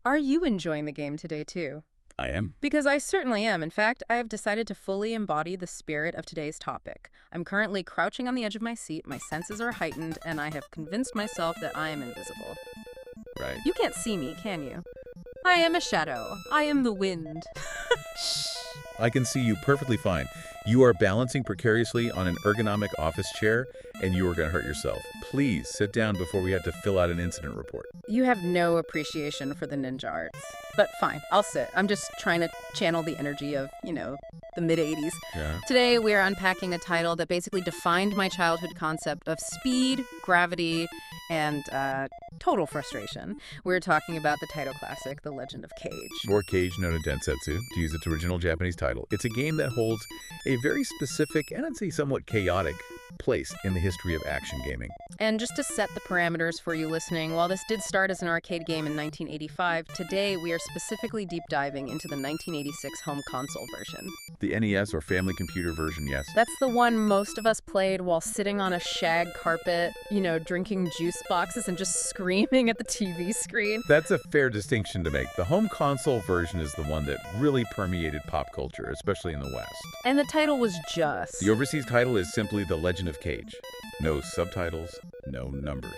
Are you enjoying the game today, too? I am. Because I certainly am. In fact, I have decided to fully embody the spirit of today's topic. I'm currently crouching on the edge of my seat, my senses are heightened, and I have convinced myself that I am invisible. Right. You can't see me, can you? I am a shadow. I am the wind. I can see you perfectly fine. You are balancing precariously on an ergonomic office chair, and you are going to hurt yourself. Please sit down before we have to fill out an incident report. You have no appreciation for the ninja arts. But fine, I'll sit. I'm just trying to channel the energy of, the mid-'80s. Yeah. Today, we are unpacking a title that basically defined my childhood concept of speed, gravity, and total frustration. We're talking about the Taito classic, The Legend of Kage. Or Kage no Densetsu, to use its original Japanese title. It's a game that holds a very specific, and I'd say somewhat chaotic, place in the history of action gaming. And just to set the parameters for you listening, while this did start as an arcade game in 1985, today we are specifically deep diving into the 1986 home console version. The NES or family computer version, yes. That's the one most of us played while sitting on a shag carpet, drinking juice boxes and just screaming at the TV screen. That's a fair distinction to make. The home console version is the one that really permeated pop culture, especially in the West. And the title was just... The overseas title is simply The Legend of Kage. No subtitles, no numbers.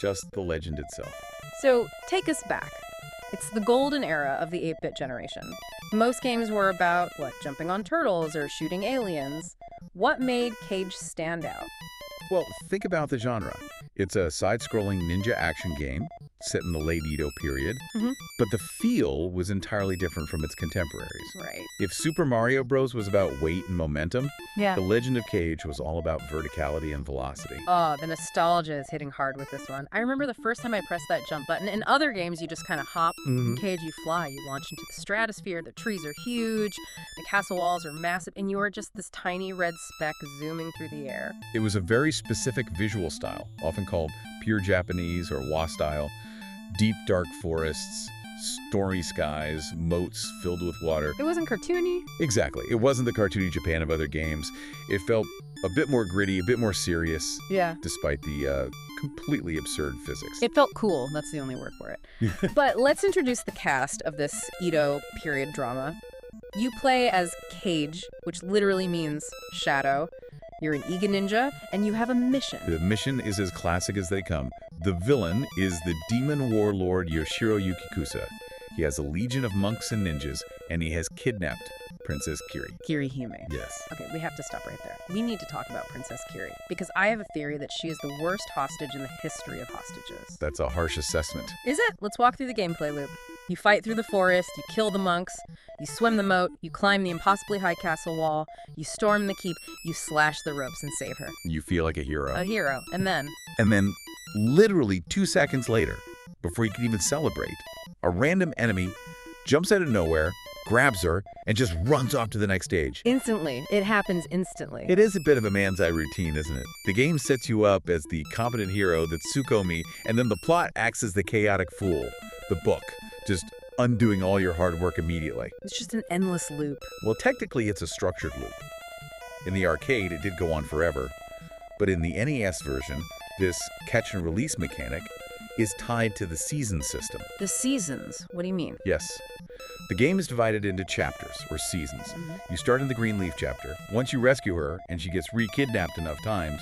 Just the legend itself. So, take us back. It's the golden era of the 8-bit generation. Most games were about, jumping on turtles or shooting aliens. What made Kage stand out? Well, think about the genre. It's a side-scrolling ninja action game set in the late Edo period, but the feel was entirely different from its contemporaries. Right. If Super Mario Bros. Was about weight and momentum, Yeah. The Legend of Kage was all about verticality and velocity. Oh, the nostalgia is hitting hard with this one. I remember the first time I pressed that jump button. In other games, you just kind of hop. In Kage, you fly. You launch into the stratosphere. The trees are huge. The castle walls are massive. And you are just this tiny red speck zooming through the air. It was a very specific visual style, often called pure Japanese or Wa style. Deep, dark forests, stormy skies, moats filled with water. It wasn't cartoony. Exactly. It wasn't the cartoony Japan of other games. It felt a bit more gritty, a bit more serious. Yeah. Despite the completely absurd physics. It felt cool. That's the only word for it. But let's introduce the cast of this Edo period drama. You play as Kage, which literally means shadow. You're an Iga ninja, and you have a mission. The mission is as classic as they come. The villain is the demon warlord Yoshiro Yukigusa. He has a legion of monks and ninjas, and he has kidnapped Princess Kiri. Kirihime. Yes. Okay, we have to stop right there. We need to talk about Princess Kiri, because I have a theory that she is the worst hostage in the history of hostages. That's a harsh assessment. Is it? Let's walk through the gameplay loop. You fight through the forest, you kill the monks, you swim the moat, you climb the impossibly high castle wall, you storm the keep, you slash the ropes and save her. You feel like a hero. A hero. And then, Literally 2 seconds later, before you can even celebrate, a random enemy jumps out of nowhere, grabs her, and just runs off to the next stage. instantly. It happens instantly. It is a bit of a man's eye routine, isn't it? The game sets you up as the competent hero that's Tsukomi, and then the plot acts as the chaotic fool, the book, just undoing all your hard work immediately. It's just an endless loop. Well, technically, it's a structured loop. In the arcade, it did go on forever, but in the NES version, this catch-and-release mechanic is tied to the season system. The seasons. What do you mean? Yes. The game is divided into chapters, or seasons. You start in the Green Leaf chapter. Once you rescue her, and she gets re-kidnapped enough times,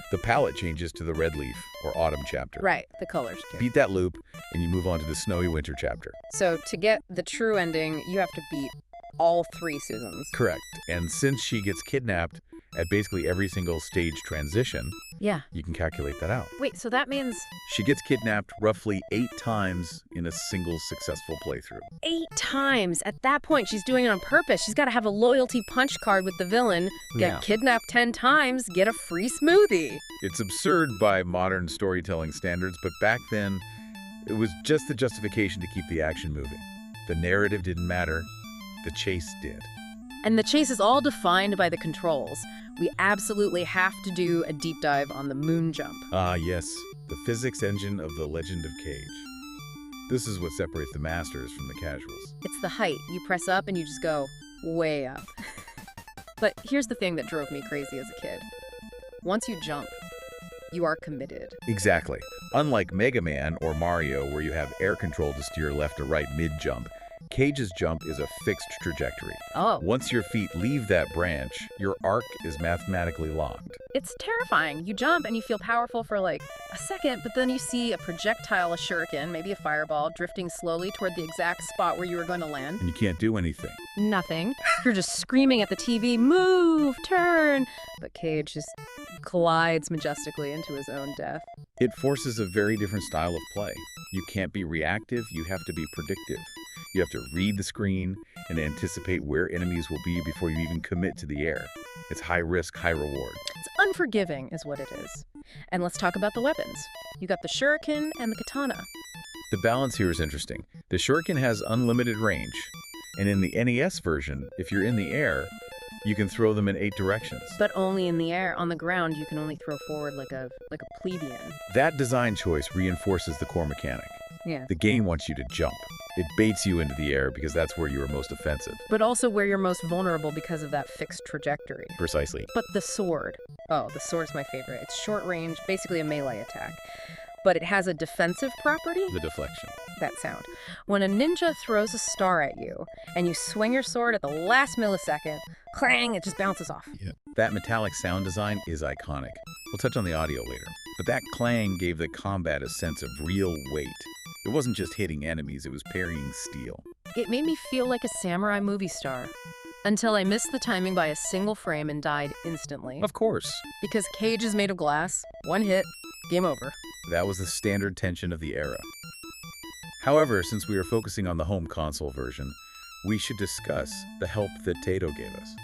the palette changes to the Red Leaf, or Autumn chapter. Right, the colors. Beat that loop, and you move on to the Snowy Winter chapter. So to get the true ending, you have to beat all 3 seasons. Correct. And since she gets kidnapped at basically every single stage transition, Yeah. you can calculate that out. Wait, so that means She gets kidnapped roughly 8 times in a single successful playthrough. 8 times. At that point, she's doing it on purpose. She's got to have a loyalty punch card with the villain, get Yeah. kidnapped 10 times, get a free smoothie. It's absurd by modern storytelling standards, but back then, it was just the justification to keep the action moving. The narrative didn't matter, the chase did. And the chase is all defined by the controls. We absolutely have to do a deep dive on the moon jump. Ah, yes, the physics engine of The Legend of Kage. This is what separates the masters from the casuals. It's the height. You press up and you just go way up. But here's the thing that drove me crazy as a kid. Once you jump, You are committed. Exactly. Unlike Mega Man or Mario, where you have air control to steer left or right mid-jump, Kage's jump is a fixed trajectory. Oh. Once your feet leave that branch, your arc is mathematically locked. It's terrifying. You jump and you feel powerful for like a second, but then you see a projectile, a shuriken, maybe a fireball, drifting slowly toward the exact spot where you were going to land. And you can't do anything. Nothing. You're just screaming at the TV, move, turn. But Kage just glides majestically into his own death. It forces a very different style of play. You can't be reactive, you have to be predictive. You have to read the screen and anticipate where enemies will be before you even commit to the air. It's high risk, high reward. It's unforgiving is what it is. And let's talk about the weapons. You got the shuriken and the katana. The balance here is interesting. The shuriken has unlimited range, and in the NES version, if you're in the air, you can throw them in 8 directions. But only in the air. On the ground, you can only throw forward like a plebeian. That design choice reinforces the core mechanic. Yeah. The game wants you to jump. It baits you into the air because that's where you are most offensive. But also where you're most vulnerable because of that fixed trajectory. Precisely. But the sword. Oh, the sword's my favorite. It's short range, basically a melee attack. But it has a defensive property. The deflection. That sound. When a ninja throws a star at you and you swing your sword at the last millisecond, clang, it just bounces off. Yeah. That metallic sound design is iconic. We'll touch on the audio later. But that clang gave the combat a sense of real weight. It wasn't just hitting enemies, it was parrying steel. It made me feel like a samurai movie star. Until I missed the timing by a single frame and died instantly. Of course. Because Kage is made of glass. One hit, game over. That was the standard tension of the era. However, since we are focusing on the home console version, we should discuss the help that Taito gave us.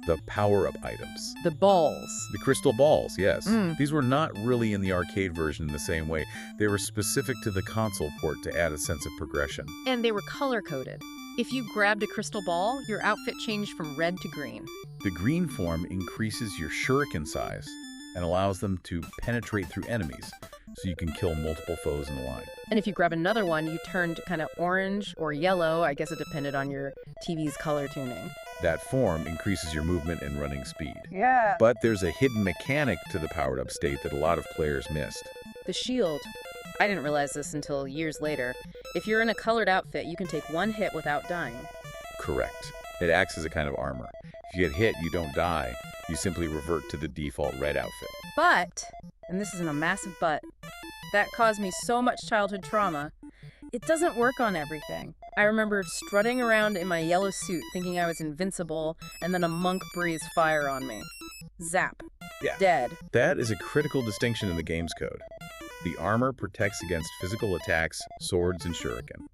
The power-up items. The balls. The crystal balls, yes. These were not really in the arcade version in the same way. They were specific to the console port to add a sense of progression. And they were color-coded. If you grabbed a crystal ball, your outfit changed from red to green. The green form increases your shuriken size and allows them to penetrate through enemies, so you can kill multiple foes in a line. And if you grab another one, you turned kind of orange or yellow. I guess it depended on your TV's color tuning. That form increases your movement and running speed. Yeah. But there's a hidden mechanic to the powered-up state that a lot of players missed. The shield. I didn't realize this until years later. If you're in a colored outfit, you can take one hit without dying. Correct. It acts as a kind of armor. If you get hit, you don't die. You simply revert to the default red outfit. But, and this isn't a massive but, that caused me so much childhood trauma, it doesn't work on everything. I remember strutting around in my yellow suit thinking I was invincible, and then a monk breathes fire on me. Zap. Yeah. Dead. That is a critical distinction in the game's code. The armor protects against physical attacks, swords, and shuriken.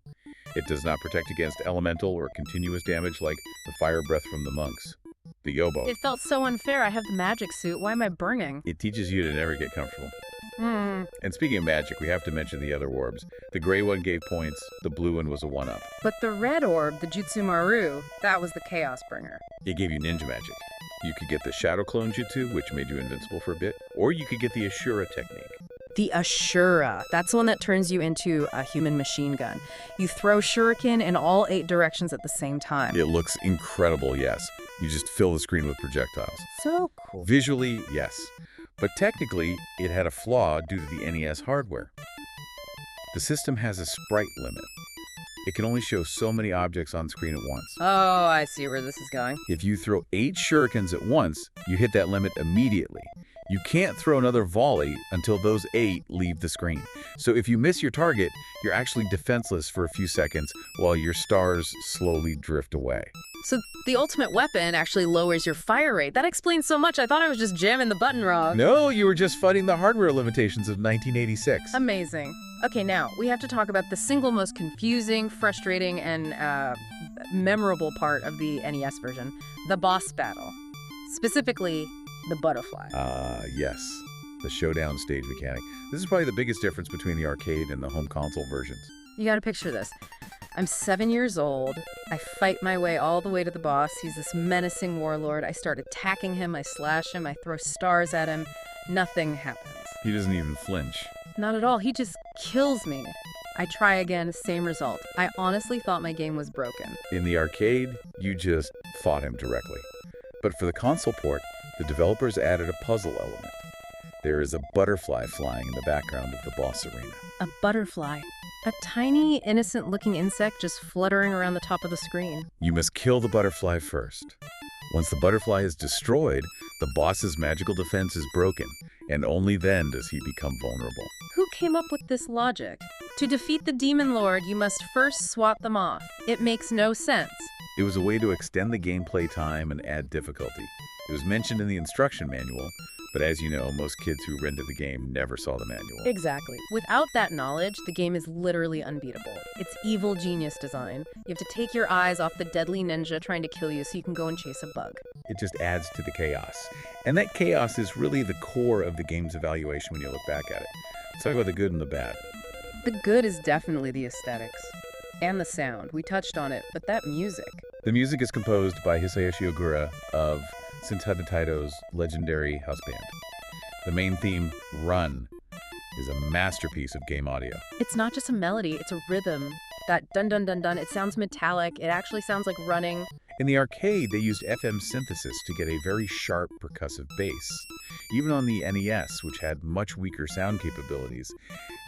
It does not protect against elemental or continuous damage like the fire breath from the monks. The yobo. It felt so unfair. I have the magic suit. Why am I burning? It teaches you to never get comfortable. And speaking of magic, we have to mention the other orbs. The gray one gave points, the blue one was a 1-up. But the red orb, the Jutsu Maru, that was the chaos bringer. It gave you ninja magic. You could get the shadow clone jutsu, which made you invincible for a bit, or you could get the Ashura technique. The Ashura. That's the one that turns you into a human machine gun. You throw shuriken in all 8 directions at the same time. It looks incredible, yes. You just fill the screen with projectiles. So cool. Visually, yes. But technically, it had a flaw due to the NES hardware. The system has a sprite limit. It can only show so many objects on screen at once. Oh, I see where this is going. If you throw 8 shurikens at once, you hit that limit immediately. You can't throw another volley until those 8 leave the screen. So if you miss your target, you're actually defenseless for a few seconds while your stars slowly drift away. So the ultimate weapon actually lowers your fire rate. That explains so much. I thought I was just jamming the button wrong. No, you were just fighting the hardware limitations of 1986. Amazing. Okay, now we have to talk about the single most confusing, frustrating, and memorable part of the NES version, the boss battle. Specifically, the butterfly. Yes. The showdown stage mechanic. This is probably the biggest difference between the arcade and the home console versions. You gotta picture this. I'm 7 years old. I fight my way all the way to the boss. He's this menacing warlord. I start attacking him. I slash him. I throw stars at him. Nothing happens. He doesn't even flinch. Not at all. He just kills me. I try again, same result. I honestly thought my game was broken. In the arcade, you just fought him directly. But for the console port, the developers added a puzzle element. There is a butterfly flying in the background of the boss arena. A butterfly. A tiny, innocent-looking insect just fluttering around the top of the screen. You must kill the butterfly first. Once the butterfly is destroyed, the boss's magical defense is broken, and only then does he become vulnerable. Who came up with this logic? To defeat the Demon Lord, you must first swat them off. It makes no sense. It was a way to extend the gameplay time and add difficulty. It was mentioned in the instruction manual, but as you know, most kids who rented the game never saw the manual. Exactly. Without that knowledge, the game is literally unbeatable. It's evil genius design. You have to take your eyes off the deadly ninja trying to kill you so you can go and chase a bug. It just adds to the chaos. And that chaos is really the core of the game's evaluation when you look back at it. Let's talk about the good and the bad. The good is definitely the aesthetics. And the sound. We touched on it, but that music. The music is composed by Hisayoshi Ogura of Taito's legendary house band. The main theme, Run, is a masterpiece of game audio. It's not just a melody, it's a rhythm. That dun-dun-dun-dun, it sounds metallic. It actually sounds like running. In the arcade, they used FM synthesis to get a very sharp percussive bass. Even on the NES, which had much weaker sound capabilities,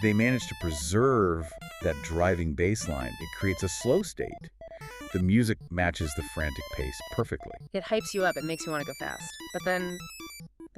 they managed to preserve that driving bass line. It creates a slow state. The music matches the frantic pace perfectly. It hypes you up, it makes you want to go fast. But then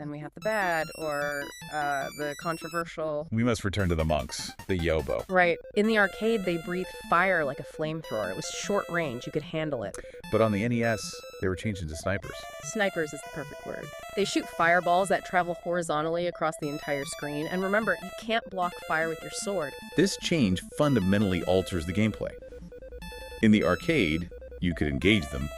we have the bad, or the controversial. We must return to the monks, the yobo. Right. In the arcade, they breathe fire like a flamethrower. It was short range, you could handle it. But on the NES, they were changed into snipers. Snipers is the perfect word. They shoot fireballs that travel horizontally across the entire screen. And remember, you can't block fire with your sword. This change fundamentally alters the gameplay. In the arcade, you could engage them.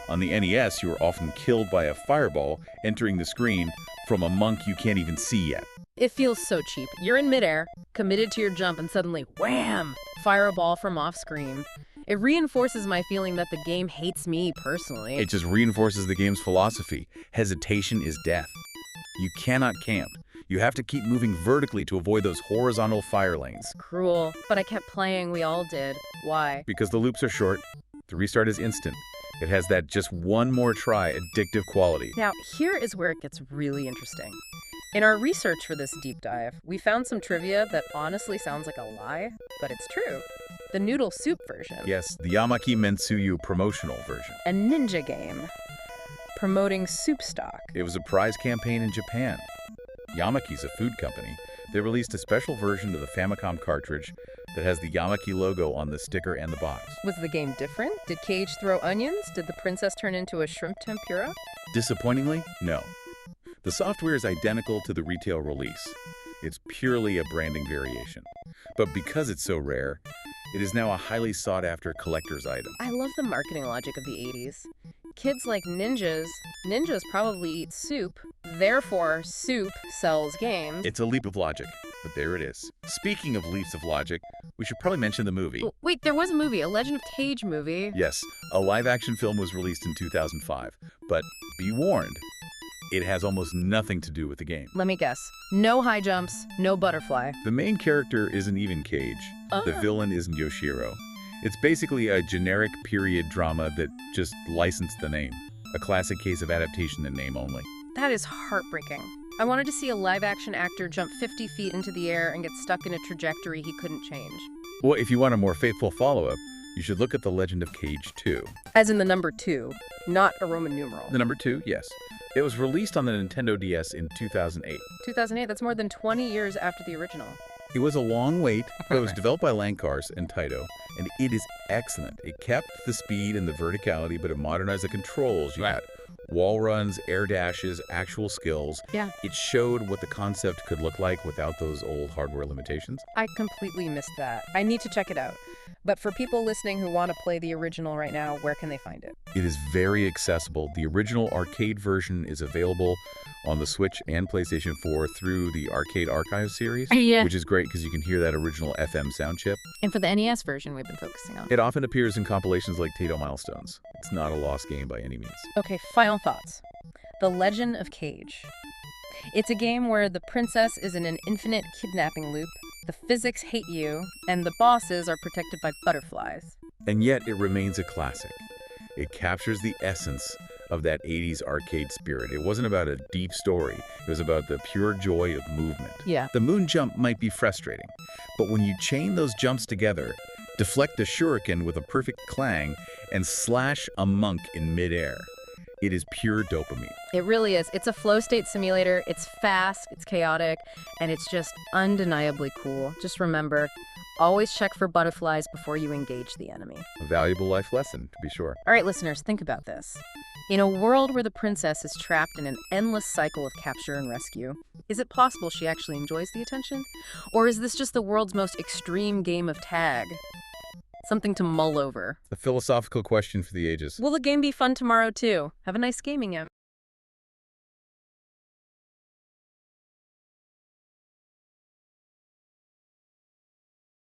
On the NES, you were often killed by a fireball entering the screen from a monk you can't even see yet. It feels so cheap. You're in midair, committed to your jump, and suddenly, wham! Fireball from off-screen. It reinforces my feeling that the game hates me personally. It just reinforces the game's philosophy. Hesitation is death. You cannot camp. You have to keep moving vertically to avoid those horizontal fire lanes. Cruel. But I kept playing, we all did. Why? Because the loops are short, the restart is instant. It has that just one more try addictive quality. Now, here is where it gets really interesting. In our research for this deep dive, we found some trivia that honestly sounds like a lie, but it's true. The noodle soup version. Yes, the Yamaki Mensuyu promotional version. A ninja game promoting soup stock. It was a prize campaign in Japan. Yamaki's a food company. They released a special version of the Famicom cartridge that has the Yamaki logo on the sticker and the box. Was the game different? Did Kage throw onions? Did the princess turn into a shrimp tempura? Disappointingly, no. The software is identical to the retail release. It's purely a branding variation. But because it's so rare, it is now a highly sought-after collector's item. I love the marketing logic of the 80s. Kids like ninjas. Ninjas probably eat soup. Therefore, soup sells games. It's a leap of logic, but there it is. Speaking of leaps of logic, we should probably mention the movie. Oh, wait, there was a movie, a Legend of Kage movie. Yes, a live-action film was released in 2005. But be warned, it has almost nothing to do with the game. Let me guess. No high jumps, no butterfly. The main character isn't even Kage. The villain isn't Yoshiro. It's basically a generic period drama that just licensed the name. A classic case of adaptation in name only. That is heartbreaking. I wanted to see a live-action actor jump 50 feet into the air and get stuck in a trajectory he couldn't change. Well, if you want a more faithful follow-up, you should look at The Legend of Kage 2. As in the number 2, not a Roman numeral. The number 2, yes. It was released on the Nintendo DS in 2008. 2008, that's more than 20 years after the original. It was a long wait, but it was developed by Lancars and Taito, and it is excellent. It kept the speed and the verticality, but it modernized the controls. You had wall runs, air dashes, actual skills. Yeah. It showed what the concept could look like without those old hardware limitations. I completely missed that. I need to check it out. But for people listening who want to play the original right now, where can they find it? It is very accessible. The original arcade version is available on the Switch and PlayStation 4 through the Arcade Archive series, which is great because you can hear that original FM sound chip. And for the NES version we've been focusing on. It often appears in compilations like Taito Milestones. It's not a lost game by any means. Okay, final thoughts. The Legend of Kage. It's a game where the princess is in an infinite kidnapping loop, the physics hate you, and the bosses are protected by butterflies. And yet it remains a classic. It captures the essence of that 80s arcade spirit. It wasn't about a deep story. It was about the pure joy of movement. Yeah. The moon jump might be frustrating, but when you chain those jumps together, deflect a shuriken with a perfect clang, and slash a monk in midair, it is pure dopamine. It really is. It's a flow state simulator. It's fast, it's chaotic, and it's just undeniably cool. Just remember, always check for butterflies before you engage the enemy. A valuable life lesson, to be sure. All right, listeners, think about this. In a world where the princess is trapped in an endless cycle of capture and rescue, is it possible she actually enjoys the attention? Or is this just the world's most extreme game of tag? Something to mull over. A philosophical question for the ages. Will the game be fun tomorrow, too? Have a nice gaming,